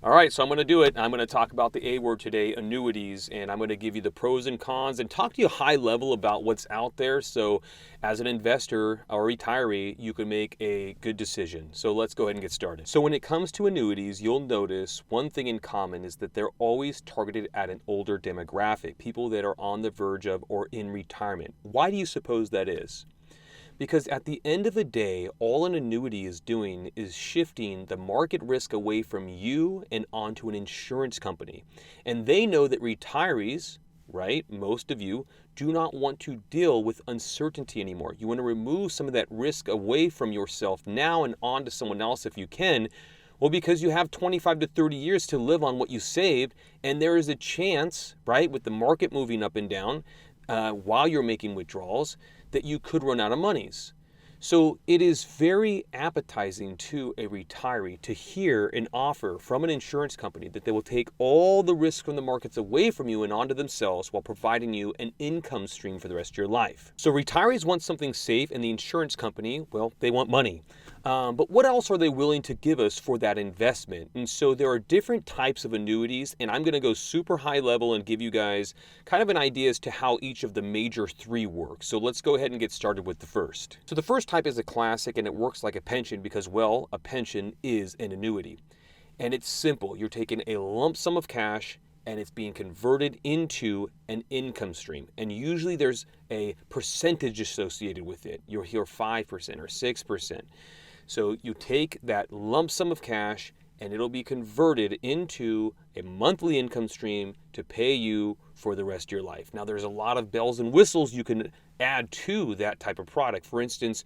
All right, so I'm going to do it. I'm going to talk about the A word today, annuities, and I'm going to give you the pros and cons and talk to you high level about what's out there. So as an investor or retiree, you can make a good decision. So let's go ahead and get started. So when it comes to annuities, you'll notice one thing in common is that they're always targeted at an older demographic, people that are on the verge of or in retirement. Why do you suppose that is? Because at the end of the day, all an annuity is doing is shifting the market risk away from you and onto an insurance company. And they know that retirees, right, most of you, do not want to deal with uncertainty anymore. You want to remove some of that risk away from yourself now and onto someone else if you can. Well, because you have 25 to 30 years to live on what you saved, and there is a chance, right, with the market moving up and down while you're making withdrawals, that you could run out of monies. So it is very appetizing to a retiree to hear an offer from an insurance company that they will take all the risk from the markets away from you and onto themselves while providing you an income stream for the rest of your life. So retirees want something safe, and the insurance company, well, they want money. But what else are they willing to give us for that investment? And so there are different types of annuities, and I'm going to go super high level and give you guys kind of an idea as to how each of the major three work. So let's go ahead and get started with the first. So the first type is a classic, and it works like a pension because, well, a pension is an annuity. And it's simple. You're taking a lump sum of cash and it's being converted into an income stream. And usually there's a percentage associated with it. You'll hear 5% or 6%. So you take that lump sum of cash and it'll be converted into a monthly income stream to pay you for the rest of your life. Now, there's a lot of bells and whistles you can add to that type of product. For instance,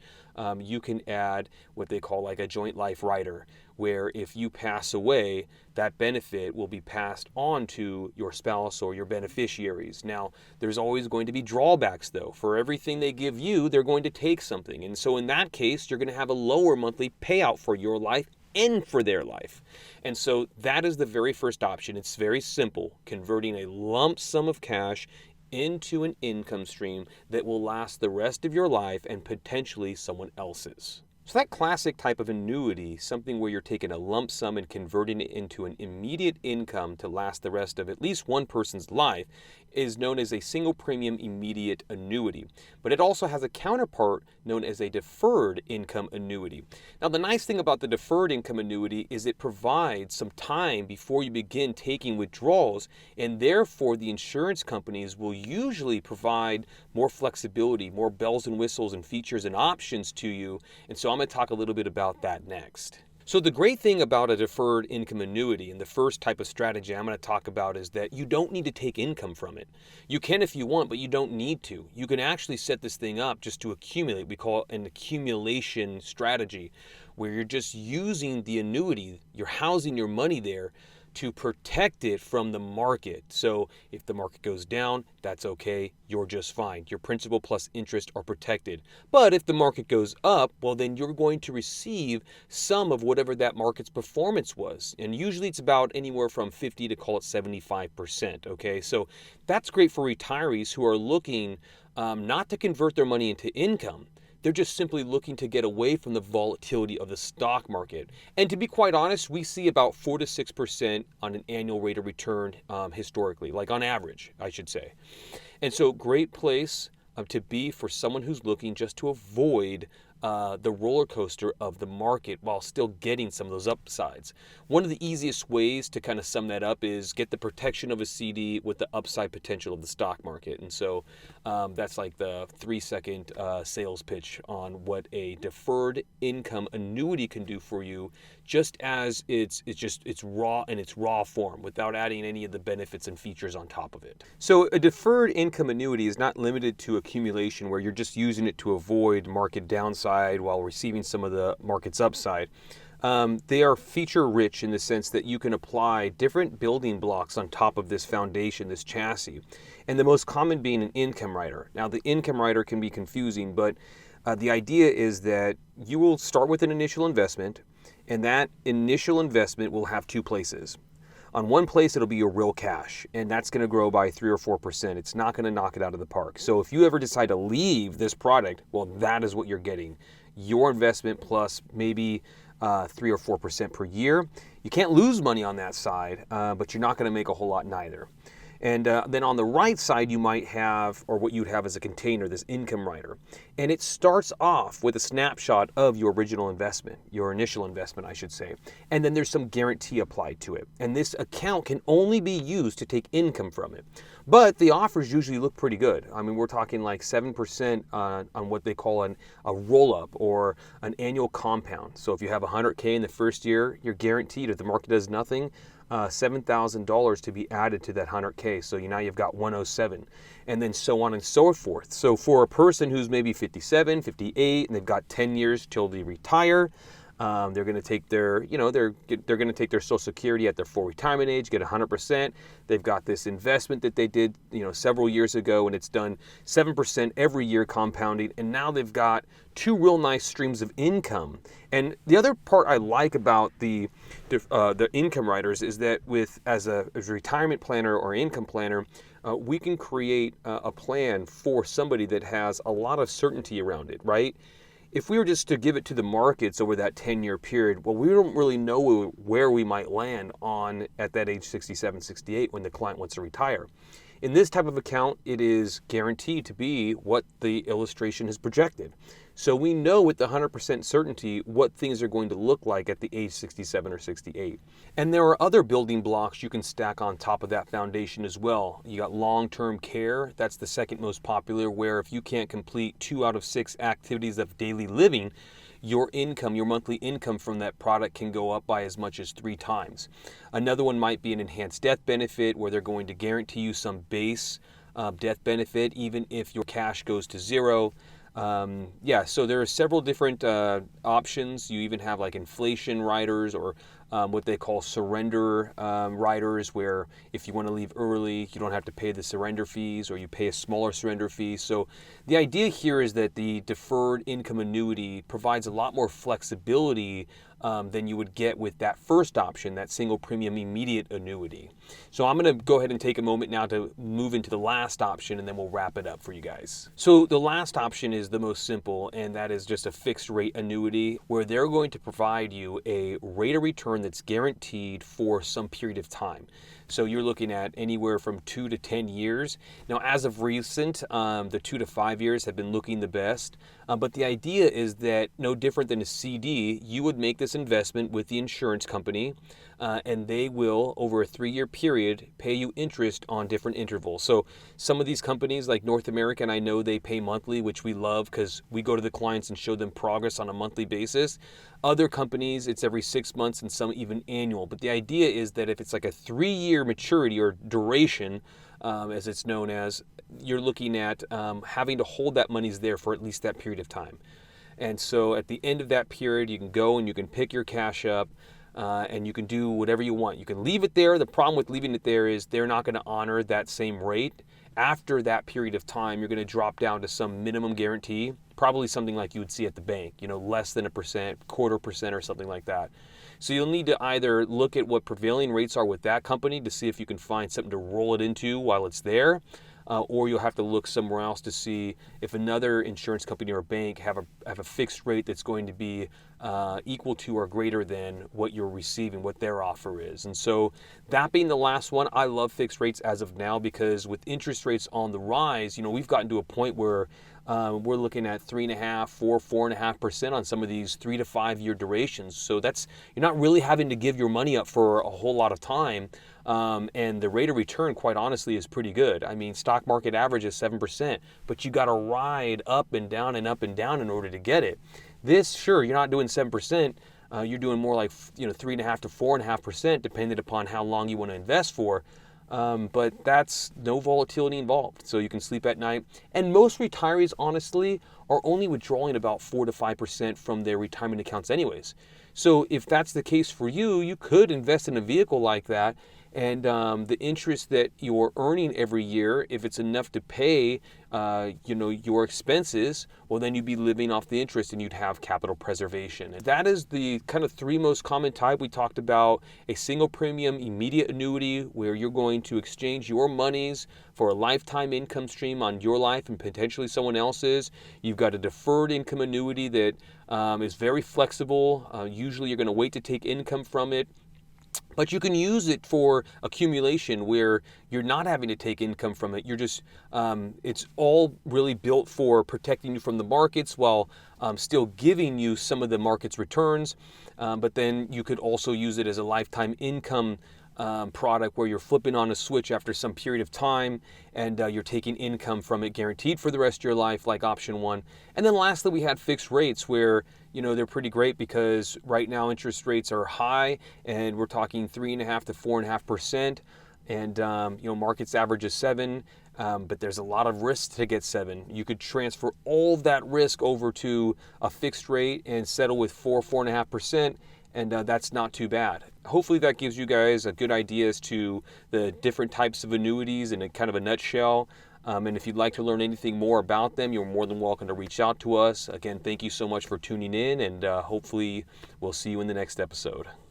you can add what they call like a joint life rider, where if you pass away, that benefit will be passed on to your spouse or your beneficiaries. Now, there's always going to be drawbacks though. For everything they give you, they're going to take something. And so in that case, you're going to have a lower monthly payout for your life and for their life. And so that is the very first option. It's very simple, converting a lump sum of cash into an income stream that will last the rest of your life and potentially someone else's. So that classic type of annuity, something where you're taking a lump sum and converting it into an immediate income to last the rest of at least one person's life, is known as a single premium immediate annuity. But it also has a counterpart known as a deferred income annuity. Now, the nice thing about the deferred income annuity is it provides some time before you begin taking withdrawals, and therefore the insurance companies will usually provide more flexibility, more bells and whistles and features and options to you. And so I'm going to talk a little bit about that next. So the great thing about a deferred income annuity, and the first type of strategy I'm going to talk about, is that you don't need to take income from it. You can if you want, but you don't need to. You can actually set this thing up just to accumulate. We call it an accumulation strategy, where you're just using the annuity, you're housing your money there to protect it from the market. So if the market goes down, that's okay, you're just fine. Your principal plus interest are protected. But if the market goes up, well, then you're going to receive some of whatever that market's performance was. And usually it's about anywhere from 50 to call it 75%, okay? So that's great for retirees who are looking not to convert their money into income. They're just simply looking to get away from the volatility of the stock market. And to be quite honest, we see about 4 to 6% on an annual rate of return historically, like on average, I should say. And so great place to be for someone who's looking just to avoid the roller coaster of the market while still getting some of those upsides. One of the easiest ways to kind of sum that up is get the protection of a CD with the upside potential of the stock market. And so that's like the 3-second sales pitch on what a deferred income annuity can do for you, just as it's raw in its raw form without adding any of the benefits and features on top of it. So a deferred income annuity is not limited to accumulation where you're just using it to avoid market downside while receiving some of the market's upside. They are feature rich in the sense that you can apply different building blocks on top of this foundation, this chassis, and the most common being an income rider. Now, the income rider can be confusing, but the idea is that you will start with an initial investment, and that initial investment will have two places. On one place, it'll be your real cash, and that's going to grow by 3 or 4%. It's not going to knock it out of the park. So if you ever decide to leave this product, well, that is what you're getting. Your investment plus maybe 3 or 4% per year. You can't lose money on that side, but you're not going to make a whole lot neither. And then on the right side, you might have, or what you'd have as a container, this income rider. And it starts off with a snapshot of your original investment, your initial investment, I should say. And then there's some guarantee applied to it. And this account can only be used to take income from it. But the offers usually look pretty good. I mean, we're talking like 7% on what they call a roll-up or an annual compound. So if you have 100K in the first year, you're guaranteed, if the market does nothing, $7,000 to be added to that 100K. So now you've got 107, and then so on and so forth. So for a person who's maybe 57, 58, and they've got 10 years till they retire, they're going to take their, they're going to take their Social Security at their full retirement age, get 100%. They've got this investment that they did, several years ago, and it's done 7% every year compounding, and now they've got two real nice streams of income. And the other part I like about the income riders is that as a retirement planner or income planner, we can create a plan for somebody that has a lot of certainty around it, right? If we were just to give it to the markets over that 10-year period, well, we don't really know where we might land at that age 67, 68 when the client wants to retire. In this type of account, it is guaranteed to be what the illustration has projected. So we know with the 100% certainty what things are going to look like at the age 67 or 68. And there are other building blocks you can stack on top of that foundation as well. You got long-term care. That's the second most popular, where if you can't complete 2 out of 6 activities of daily living, your income, your monthly income from that product can go up by as much as 3 times. Another one might be an enhanced death benefit, where they're going to guarantee you some base death benefit even if your cash goes to zero. So there are several different options. You even have like inflation riders, or what they call surrender riders, where if you want to leave early, you don't have to pay the surrender fees, or you pay a smaller surrender fee. So the idea here is that the deferred income annuity provides a lot more flexibility than you would get with that first option, that single premium immediate annuity. So I'm going to go ahead and take a moment now to move into the last option, and then we'll wrap it up for you guys. So the last option is the most simple, and that is just a fixed rate annuity, where they're going to provide you a rate of return that's guaranteed for some period of time. So you're looking at anywhere from 2 to 10 years. Now, as of recent, the 2 to 5 years have been looking the best. But the idea is that no different than a CD, you would make this investment with the insurance company, and they will, over a 3-year period, pay you interest on different intervals. So some of these companies, like North American, I know they pay monthly, which we love because we go to the clients and show them progress on a monthly basis. Other companies, it's every 6 months, and some even annual. But the idea is that if it's like a 3-year maturity or duration, as it's known as, you're looking at having to hold that money's there for at least that period of time. And so at the end of that period, you can go and you can pick your cash up, and you can do whatever you want. You can leave it there. The problem with leaving it there is they're not going to honor that same rate. After that period of time, you're going to drop down to some minimum guarantee, probably something like you would see at the bank, less than 1%, 0.25% or something like that. So you'll need to either look at what prevailing rates are with that company to see if you can find something to roll it into while it's there, or you'll have to look somewhere else to see if another insurance company or bank have a fixed rate that's going to be equal to or greater than what you're receiving, what their offer is. And so that being the last one, I love fixed rates as of now, because with interest rates on the rise, we've gotten to a point where we're looking at 3.5%, 4.5% on some of these 3 to 5 year durations. So you're not really having to give your money up for a whole lot of time. And the rate of return, quite honestly, is pretty good. I mean, stock market average is 7%, but you got to ride up and down and up and down in order to get it. This, sure, you're not doing 7%. You're doing more like 3.5% to 4.5%, depending upon how long you want to invest for. But that's no volatility involved, so you can sleep at night. And most retirees, honestly, are only withdrawing about 4 to 5% from their retirement accounts anyways. So if that's the case for you, you could invest in a vehicle like that And the interest that you're earning every year, if it's enough to pay, your expenses, well, then you'd be living off the interest and you'd have capital preservation. And that is the kind of three most common type. We talked about a single premium immediate annuity where you're going to exchange your monies for a lifetime income stream on your life and potentially someone else's. You've got a deferred income annuity that is very flexible. Usually you're going to wait to take income from it. But you can use it for accumulation where you're not having to take income from it. You're just, it's all really built for protecting you from the markets while still giving you some of the market's returns. But then you could also use it as a lifetime income product where you're flipping on a switch after some period of time and you're taking income from it guaranteed for the rest of your life, like option one. And then lastly, we had fixed rates where they're pretty great because right now interest rates are high and we're talking 3.5 to 4.5%, and market's average is 7. But there's a lot of risk to get 7. You could transfer all of that risk over to a fixed rate and settle with 4.5%, and that's not too bad. Hopefully that gives you guys a good idea as to the different types of annuities in a kind of a nutshell. And if you'd like to learn anything more about them, you're more than welcome to reach out to us. Again, thank you so much for tuning in, and hopefully we'll see you in the next episode.